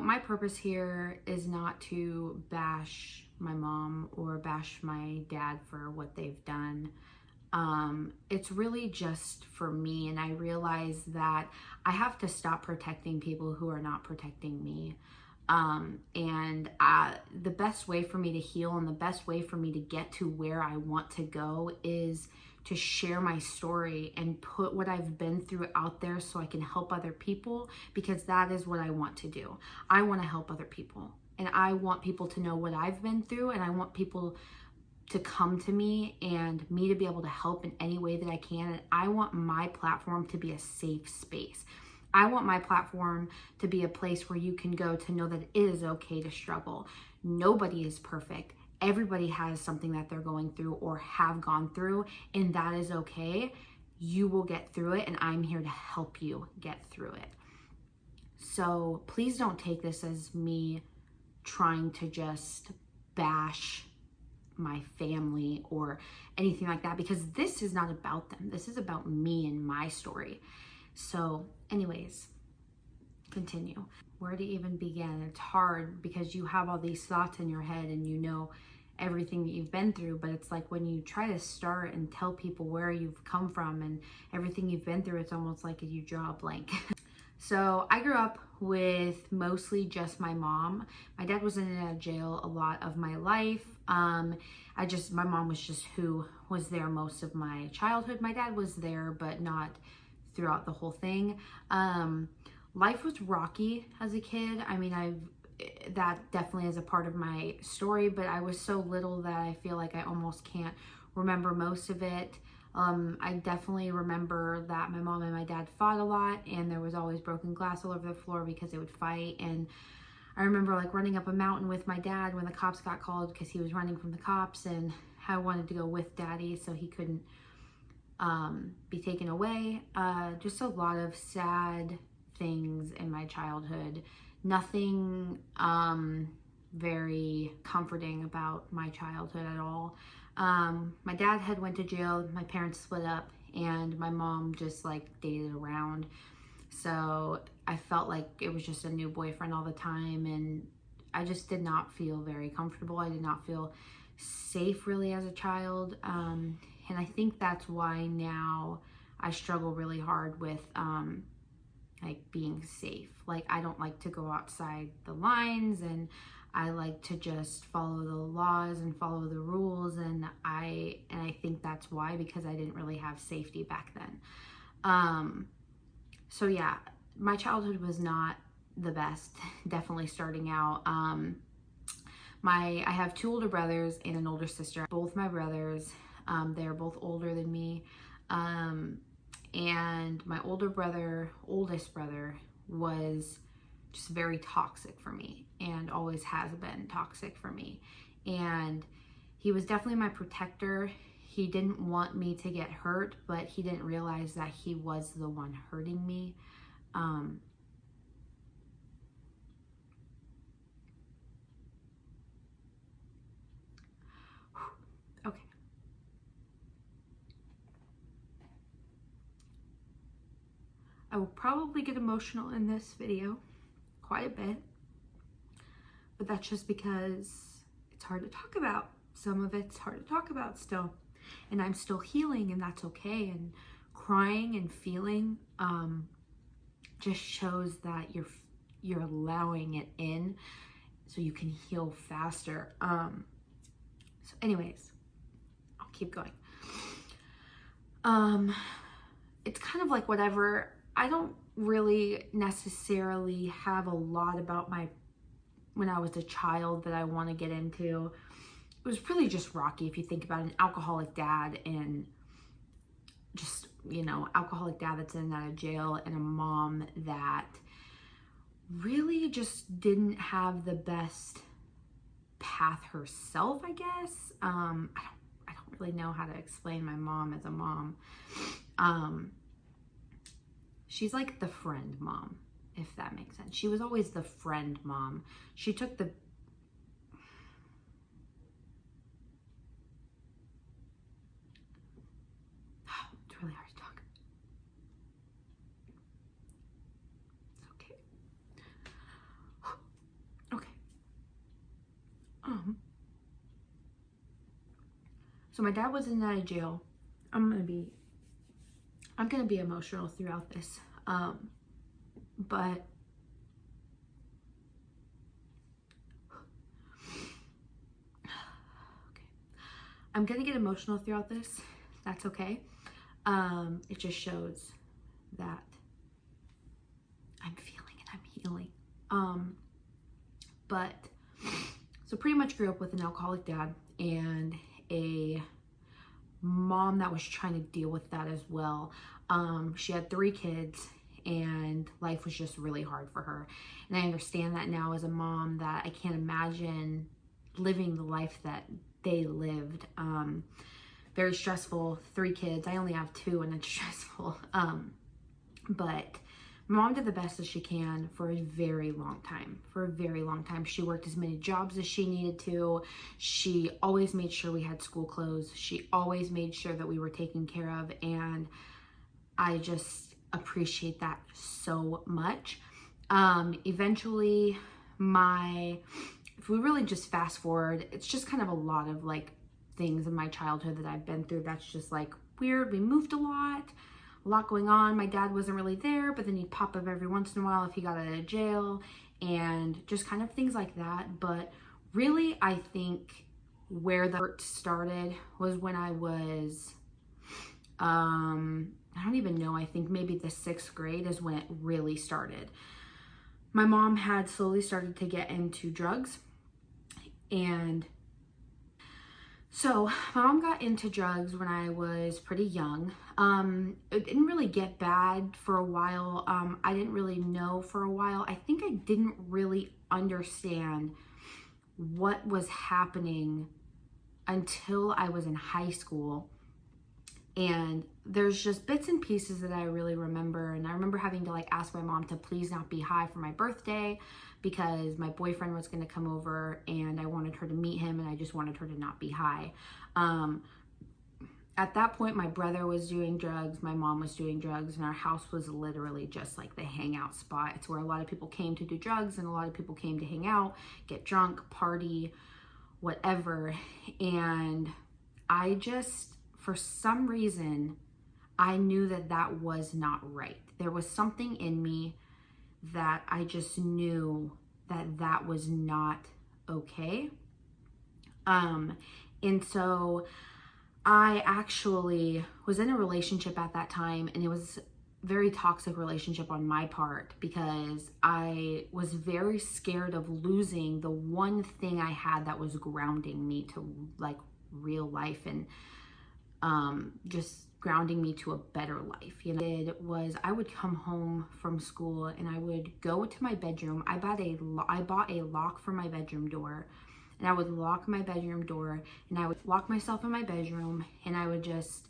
My purpose here is not to bash my mom or bash my dad for what they've done. It's really just for me, and I realize that I have to stop protecting people who are not protecting me. The best way for me to heal and the best way for me to get to where I want to go is to share my story and put what I've been through out there so I can help other people, because that is what I want to do. I want to help other people, and I want people to know what I've been through, and I want people to come to me and me to be able to help in any way that I can. And I want my platform to be a safe space. I want my platform to be a place where you can go to know that it is okay to struggle. Nobody is perfect. Everybody has something that they're going through or have gone through, and that is okay. You will get through it, and I'm here to help you get through it. So please don't take this as me trying to just bash my family or anything like that, because this is not about them. This is about me and my story. So anyways, continue. Where to even begin? It's hard because you have all these thoughts in your head and you know everything that you've been through, but it's like when you try to start and tell people where you've come from and everything you've been through, it's almost like you draw a blank. So I grew up with mostly just my mom. My dad was in and out of jail a lot of my life. My mom was just who was there most of my childhood. My dad was there, but not throughout the whole thing. Life was rocky as a kid. I mean, that definitely is a part of my story, but I was so little that I feel like I almost can't remember most of it. I definitely remember that my mom and my dad fought a lot, and there was always broken glass all over the floor because they would fight. And I remember like running up a mountain with my dad when the cops got called because he was running from the cops, and I wanted to go with daddy so he couldn't be taken away. Just a lot of sad things in my childhood. Nothing very comforting about my childhood at all. My dad had went to jail, my parents split up, and my mom just like dated around. So I felt like it was just a new boyfriend all the time, and I just did not feel very comfortable. I did not feel safe really as a child. And I think that's why now I struggle really hard with like being safe. Like I don't like to go outside the lines, and I like to just follow the laws and follow the rules, and I think that's why, because I didn't really have safety back then. So yeah, my childhood was not the best, definitely starting out. I have two older brothers and an older sister. Both my brothers, they're both older than me. And my oldest brother was just very toxic for me and always has been toxic for me. And he was definitely my protector. He didn't want me to get hurt, but he didn't realize that he was the one hurting me. Okay. I will probably get emotional in this video quite a bit, but that's just because it's hard to talk about. Some of it's hard to talk about still, and I'm still healing, and that's okay. And crying and feeling just shows that you're allowing it in so you can heal faster. So anyways, I'll keep going. It's kind of like whatever. I don't really necessarily have a lot about when I was a child that I want to get into. It was really just rocky if you think about an alcoholic dad, and just, alcoholic dad that's in and out of jail, and a mom that really just didn't have the best path herself, I guess. I don't really know how to explain my mom as a mom. She's like the friend mom, if that makes sense. She was always the friend mom. She took the... It's really hard to talk. It's okay. So my dad was in and out of jail. I'm gonna be emotional throughout this. But okay. I'm gonna get emotional throughout this. That's okay. It just shows that I'm feeling and I'm healing. But so pretty much grew up with an alcoholic dad and a mom that was trying to deal with that as well. She had 3 kids and life was just really hard for her. And I understand that now as a mom, that I can't imagine living the life that they lived. Very stressful, 3 kids. I only have 2 and it's stressful. But my mom did the best that she can for a very long time. For a very long time. She worked as many jobs as she needed to. She always made sure we had school clothes. She always made sure that we were taken care of. And I just appreciate that so much. Eventually, if we really just fast forward, it's just kind of a lot of like things in my childhood that I've been through that's just like weird. We moved a lot going on. My dad wasn't really there, but then he'd pop up every once in a while if he got out of jail and just kind of things like that. But really, I think where the hurt started was when I was, I don't even know, I think maybe the 6th grade is when it really started. My mom had slowly started to get into drugs, and so my mom got into drugs when I was pretty young. It didn't really get bad for a while. I didn't really know for a while. I think I didn't really understand what was happening until I was in high school. And there's just bits and pieces that I really remember. And I remember having to like ask my mom to please not be high for my birthday because my boyfriend was going to come over and I wanted her to meet him and I just wanted her to not be high. At that point, my brother was doing drugs, my mom was doing drugs, and our house was literally just like the hangout spot. It's where a lot of people came to do drugs and a lot of people came to hang out, get drunk, party, whatever. And I just, for some reason, I knew that that was not right. There was something in me that I just knew that that was not okay. And so I actually was in a relationship at that time, and it was a very toxic relationship on my part because I was very scared of losing the one thing I had that was grounding me to like real life and just grounding me to a better life. You know, it was, I would come home from school and I would go to my bedroom. I bought a lock for my bedroom door, and I would lock my bedroom door and I would lock myself in my bedroom and I would just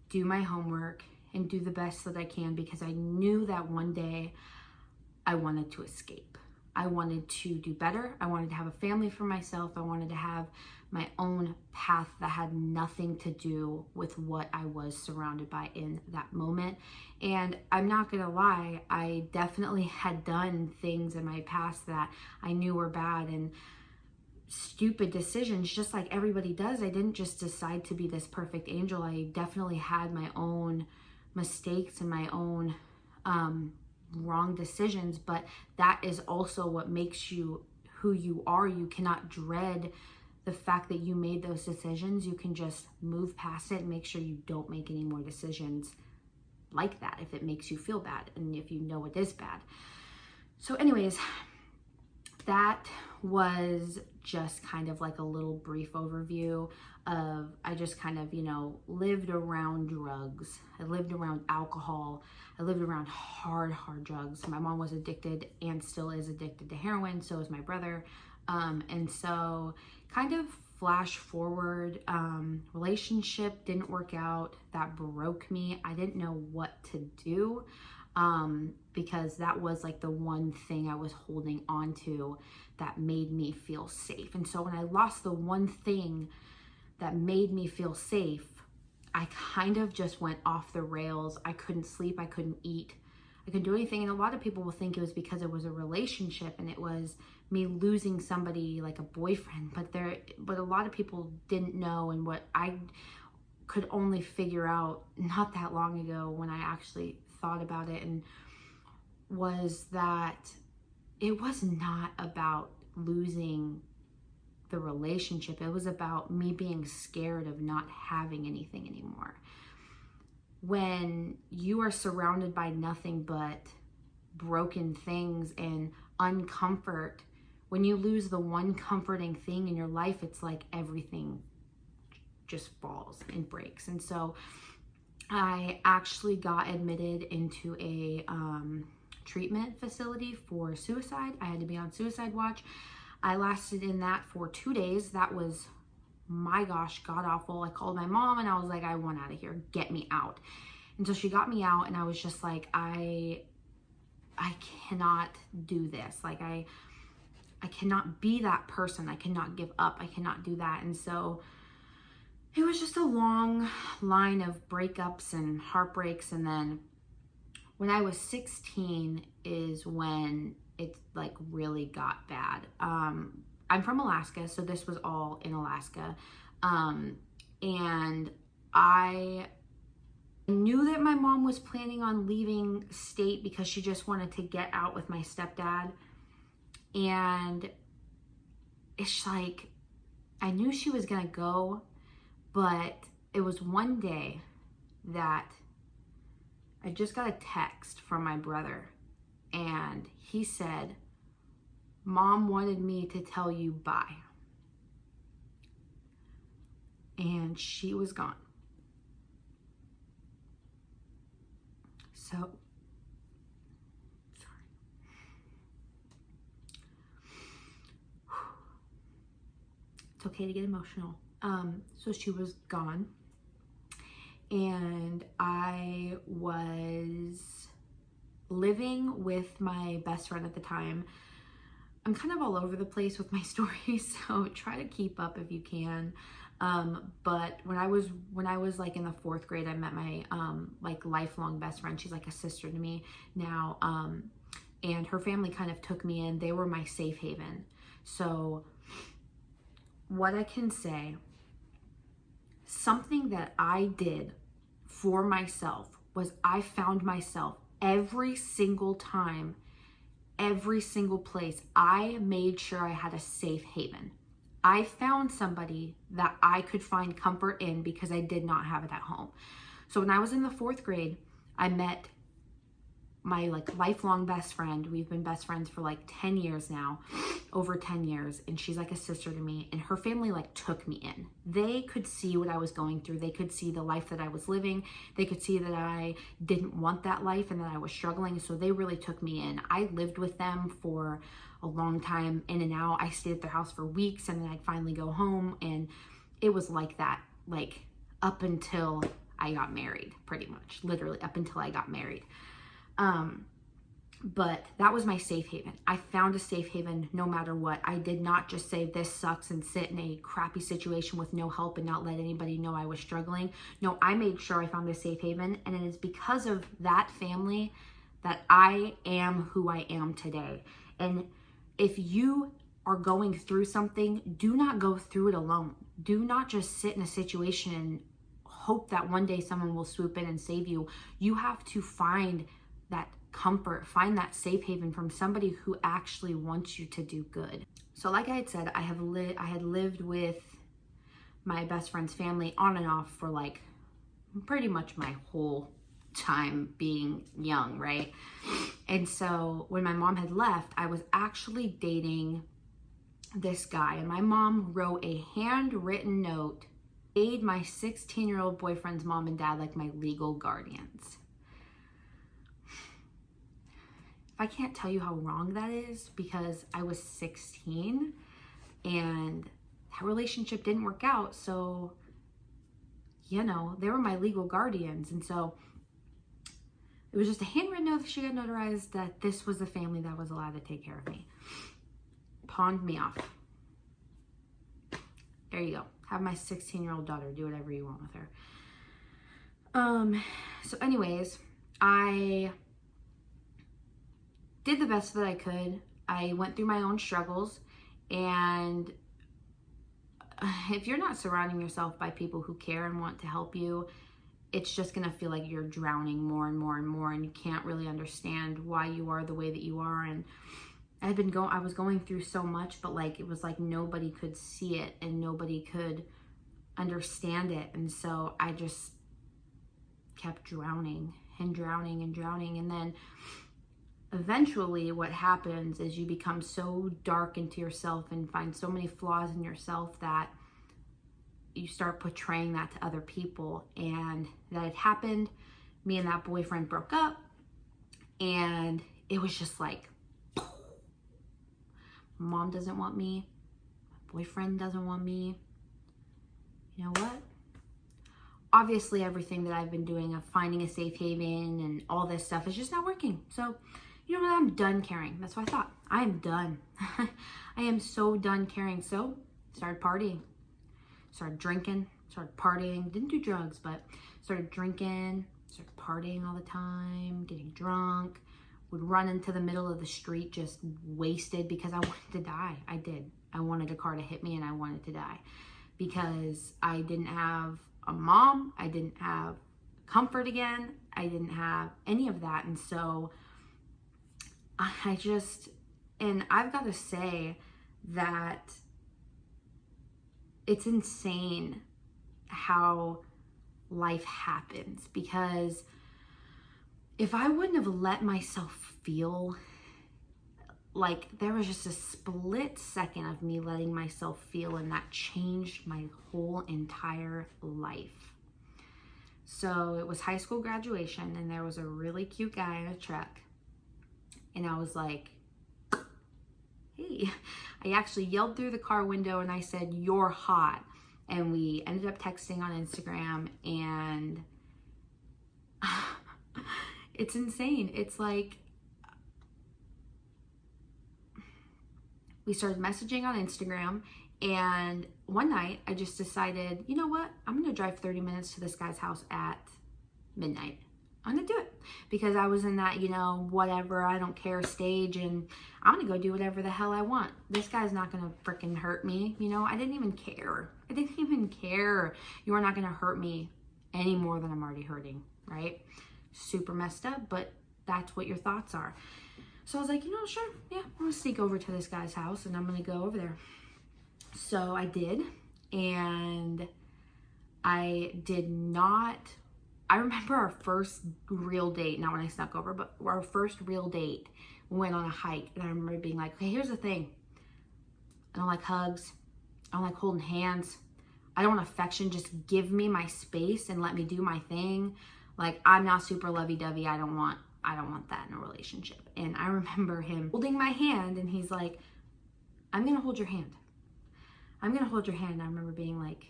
do my homework and do the best that I can because I knew that one day I wanted to escape. I wanted to do better. I wanted to have a family for myself. I wanted to have my own path that had nothing to do with what I was surrounded by in that moment. And I'm not gonna lie, I definitely had done things in my past that I knew were bad and stupid decisions, just like everybody does. I didn't just decide to be this perfect angel. I definitely had my own mistakes and my own wrong decisions, but that is also what makes you who you are. You cannot dread the fact that you made those decisions. You can just move past it and make sure you don't make any more decisions like that if it makes you feel bad and if you know it is bad. So anyways, that was just kind of like a little brief overview of, I just kind of, you know, lived around drugs. I lived around alcohol. I lived around hard drugs. My mom was addicted and still is addicted to heroin. So is my brother. And so kind of flash forward, relationship didn't work out. That broke me. I didn't know what to do. Because that was like the one thing I was holding on to that made me feel safe. And so when I lost the one thing that made me feel safe, I kind of just went off the rails. I couldn't sleep, I couldn't eat, I couldn't do anything. And a lot of people will think it was because it was a relationship and it was me losing somebody like a boyfriend, but a lot of people didn't know, and what I could only figure out not that long ago when I actually thought about it, and was that it was not about losing the relationship. It was about me being scared of not having anything anymore. When you are surrounded by nothing but broken things and uncomfort, when you lose the one comforting thing in your life, it's like everything just falls and breaks. And so I actually got admitted into a treatment facility for suicide. I had to be on suicide watch. I lasted in that for 2 days. That was, my gosh, god awful. I called my mom and I was like, I want out of here. Get me out. And so she got me out, and I was just like, I cannot do this. Like I cannot be that person. I cannot give up. I cannot do that. And so it was just a long line of breakups and heartbreaks. And then when I was 16 is when it like really got bad. I'm from Alaska, so this was all in Alaska. And I knew that my mom was planning on leaving state because she just wanted to get out with my stepdad. And it's like, I knew she was gonna go, but it was one day that I just got a text from my brother, and he said, Mom wanted me to tell you bye. And she was gone. So, sorry. It's okay to get emotional. So she was gone, and I was living with my best friend at the time. I'm kind of all over the place with my stories, so try to keep up if you can. But when I was like in the 4th grade, I met my like lifelong best friend. She's like a sister to me now. And her family kind of took me in. They were my safe haven. So what I can say, something that I did for myself was I found myself every single time, every single place, I made sure I had a safe haven. I found somebody that I could find comfort in because I did not have it at home. So when I was in the 4th grade, I met my like lifelong best friend. We've been best friends for like 10 years now, over 10 years. And she's like a sister to me, and her family like took me in. They could see what I was going through. They could see the life that I was living. They could see that I didn't want that life and that I was struggling. So they really took me in. I lived with them for a long time, in and out. I stayed at their house for weeks, and then I'd finally go home. And it was like that, like up until I got married, pretty much, literally up until I got married. But that was my safe haven. I found a safe haven no matter what. I did not just say this sucks and sit in a crappy situation with no help and not let anybody know I was struggling. No, I made sure I found a safe haven, and it is because of that family that I am who I am today. And if you are going through something, do not go through it alone. Do not just sit in a situation and hope that one day someone will swoop in and save you. You have to find that comfort, find that safe haven from somebody who actually wants you to do good. So like I had said, I had lived with my best friend's family on and off for like pretty much my whole time being young, right? And so when my mom had left, I was actually dating this guy, and my mom wrote a handwritten note, made my 16-year-old boyfriend's mom and dad like my legal guardians. I can't tell you how wrong that is, because I was 16 and that relationship didn't work out. So, you know, they were my legal guardians. And so it was just a handwritten note that she got notarized that this was the family that was allowed to take care of me. Pawned me off. There you go. Have my 16-year-old daughter do whatever you want with her. So anyways, I did the best that I could. I went through my own struggles, and if you're not surrounding yourself by people who care and want to help you, it's just gonna feel like you're drowning more and more and more, and you can't really understand why you are the way that you are. And I was going through so much, but like it was like nobody could see it and nobody could understand it. And so I just kept drowning and drowning and drowning. And then eventually what happens is you become so dark into yourself and find so many flaws in yourself that you start portraying that to other people. And that had happened. Me and that boyfriend broke up, and it was just like, mom doesn't want me, my boyfriend doesn't want me. You know what? Obviously everything that I've been doing of finding a safe haven and all this stuff is just not working. So you know what, I'm done caring. That's what I thought. I am done. I am so done caring. So started partying, started drinking, started partying. Didn't do drugs, but started drinking, started partying all the time, getting drunk. Would run into the middle of the street just wasted because I wanted to die. I did. I wanted a car to hit me and I wanted to die because I didn't have a mom. I didn't have comfort again. I didn't have any of that. And so and I've got to say that it's insane how life happens, because if I wouldn't have let myself feel, like there was just a split second of me letting myself feel, and that changed my whole entire life. So it was high school graduation, and there was a really cute guy in a truck, and I was like, hey, I actually yelled through the car window and I said, "You're hot." And we ended up texting on Instagram, and it's insane. It's like we started messaging on Instagram, and one night I just decided, you know what? I'm going to drive 30 minutes to this guy's house at midnight. I'm going to do it because I was in that, you know, whatever, I don't care stage, and I'm going to go do whatever the hell I want. This guy's not going to freaking hurt me. You know, I didn't even care. I didn't even care. You are not going to hurt me any more than I'm already hurting, right? Super messed up, but that's what your thoughts are. So I was like, you know, sure, yeah, I'm gonna sneak over to this guy's house and I'm gonna go over there. So I did, and I remember our first real date, not when I snuck over, but our first real date, we went on a hike, and I remember being like, okay, here's the thing. I don't like hugs. I don't like holding hands. I don't want affection. Just give me my space and let me do my thing. Like, I'm not super lovey-dovey. I don't want that in a relationship. And I remember him holding my hand, and he's like, I'm going to hold your hand. I'm going to hold your hand. And I remember being like,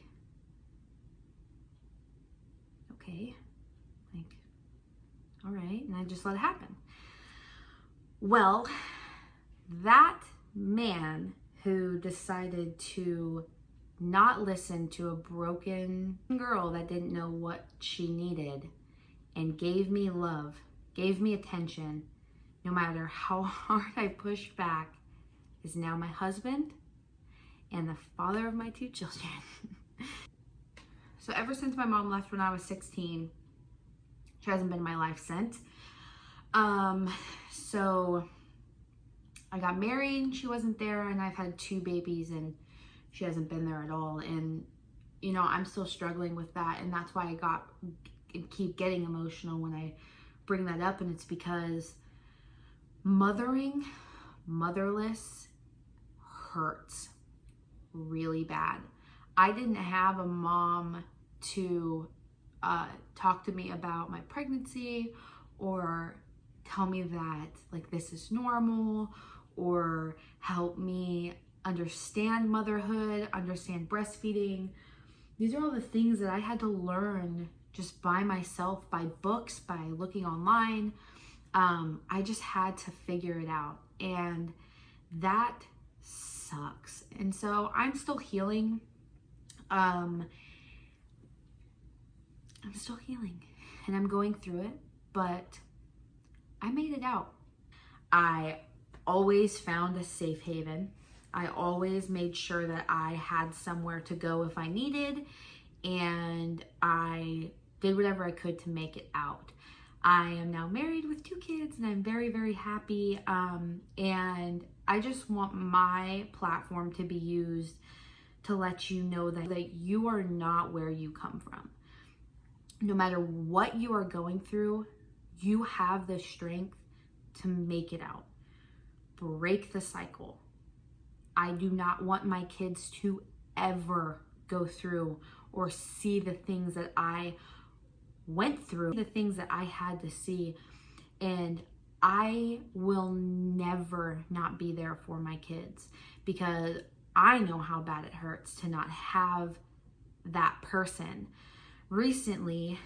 okay, like, all right. And I just let it happen. Well, that man who decided to not listen to a broken girl that didn't know what she needed and gave me love, gave me attention, no matter how hard I pushed back, is now my husband and the father of my 2 children. So ever since my mom left when I was 16, she hasn't been in my life since. So I got married and she wasn't there, and I've had 2 babies and she hasn't been there at all. And, you know, I'm still struggling with that. And that's why I keep getting emotional when I bring that up. And it's because motherless hurts really bad. I didn't have a mom to talk to me about my pregnancy or tell me that like this is normal, or help me understand motherhood, understand breastfeeding. These are all the things that I had to learn just by myself, by books, by looking online. I just had to figure it out, and that sucks. And so I'm still healing. I'm still healing, and I'm going through it, but I made it out. I always found a safe haven. I always made sure that I had somewhere to go if I needed, and I did whatever I could to make it out. I am now married with 2 kids, and I'm very, very happy. And I just want my platform to be used to let you know that you are not where you come from. No matter what you are going through, you have the strength to make it out. Break the cycle. I do not want my kids to ever go through or see the things that I went through, the things that I had to see. And I will never not be there for my kids, because I know how bad it hurts to not have that person. Recently,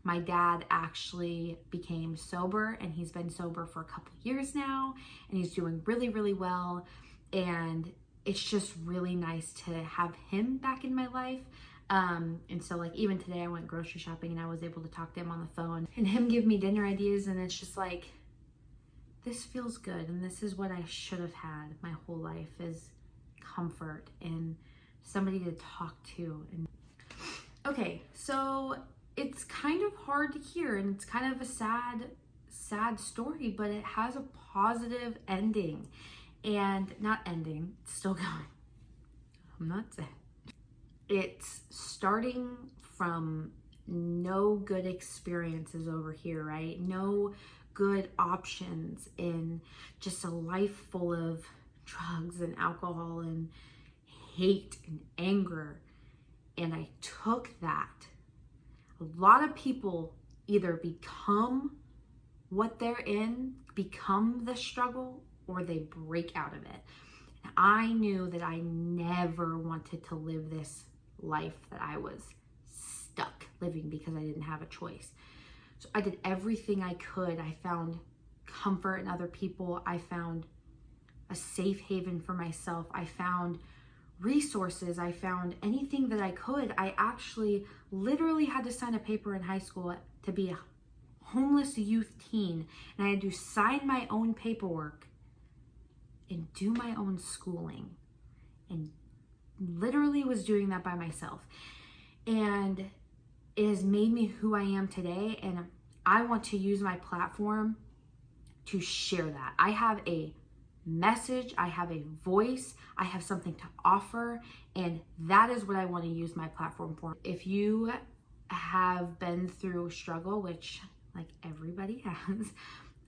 my dad actually became sober, and he's been sober for a couple years now, and he's doing really, really well. And it's just really nice to have him back in my life. And so like even today I went grocery shopping and I was able to talk to him on the phone and him give me dinner ideas, and it's just like, this feels good, and this is what I should have had my whole life, is comfort and somebody to talk to. And okay, so it's kind of hard to hear, and it's kind of a sad story, but it has a positive ending. And not ending, it's still going. I'm not sad. It's starting from no good experiences over here, right? No good options in just a life full of drugs and alcohol and hate and anger. And I took that. A lot of people either become what they're in, become the struggle, or they break out of it. And I knew that I never wanted to live this life that I was stuck living because I didn't have a choice. So I did everything I could. I found comfort in other people. I found a safe haven for myself. I found resources. I found anything that I could. I actually literally had to sign a paper in high school to be a homeless youth teen, and I had to sign my own paperwork and do my own schooling, and literally was doing that by myself. And it has made me who I am today, and I want to use my platform to share that. I have a message, I have a voice, I have something to offer, and that is what I want to use my platform for. If you have been through struggle, which like everybody has,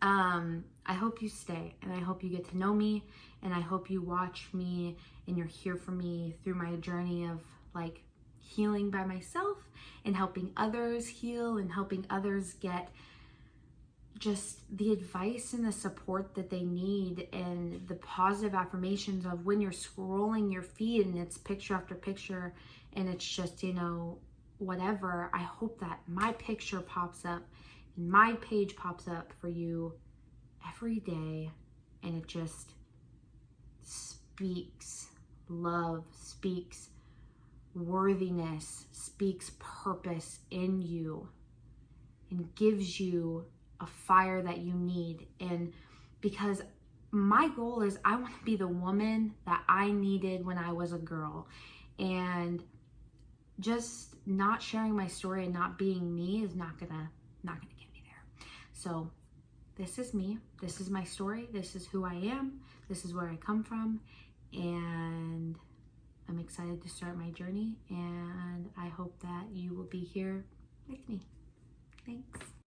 I hope you stay, and I hope you get to know me, and I hope you watch me and you're here for me through my journey of like healing by myself and helping others heal and helping others get just the advice and the support that they need, and the positive affirmations of when you're scrolling your feed and it's picture after picture and it's just, you know, whatever. I hope that my picture pops up and my page pops up for you every day, and it just speaks love, speaks worthiness, speaks purpose in you, and gives you a fire that you need. And because my goal is I want to be the woman that I needed when I was a girl, and just not sharing my story and not being me is not gonna get me there. So this is me, this is my story, this is who I am, this is where I come from, and I'm excited to start my journey, and I hope that you will be here with me. Thanks.